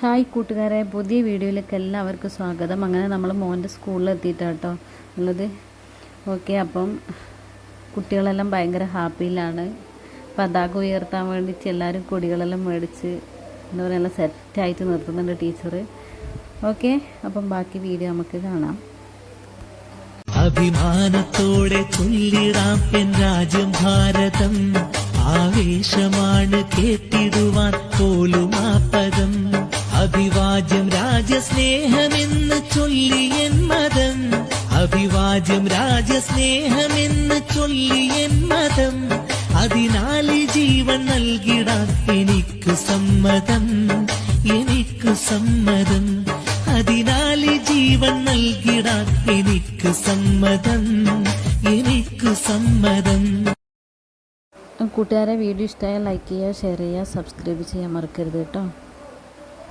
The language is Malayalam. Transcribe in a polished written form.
ഹായ് കൂട്ടുകാരെ, പുതിയ വീഡിയോയിലേക്ക് എല്ലാവർക്കും സ്വാഗതം. അങ്ങനെ നമ്മൾ മോൻ്റെ സ്കൂളിലെത്തിയിട്ടാട്ടോ ഉള്ളത്. ഓക്കെ, അപ്പം കുട്ടികളെല്ലാം ഭയങ്കര ഹാപ്പിയിലാണ്. പതാക ഉയർത്താൻ വേണ്ടിയിട്ട് എല്ലാവരും കൊടികളെല്ലാം മേടിച്ച് എന്താ പറയുക, നല്ല സെറ്റായിട്ട് നിർത്തുന്നുണ്ട് ടീച്ചർ. ഓക്കെ, അപ്പം ബാക്കി വീഡിയോ നമുക്ക് കാണാം. അഭിമാനത്തോടെ ചൊല്ലിടാം എൻ രാജ്യം ഭാരതം, ആവേശമാണ് കേട്ടിടുവാൻ പോലും ആ പദം. അഭിവാജ്യം രാജ്യസ്നേഹമെന്ന് ചൊല്ലിയൻ മതം, അഭിവാജ്യം രാജ്യസ്നേഹമെന്ന് ചൊല്ലിയൻ മതം. അതിനാൽ ജീവൻ നൽകിടാൻ എനിക്ക് സമ്മതം, എനിക്ക് സമ്മതം. അതിനാൽ ജീവൻ നൽകിടാൻ എനിക്ക് സമ്മതം, എനിക്ക് സമ്മതം. കൂട്ടുകാരെ, വീഡിയോ ഇഷ്ടമായാൽ ലൈക്ക് ചെയ്യുക, ഷെയർ ചെയ്യുക, സബ്സ്ക്രൈബ് ചെയ്യാൻ മറക്കരുത് കേട്ടോ.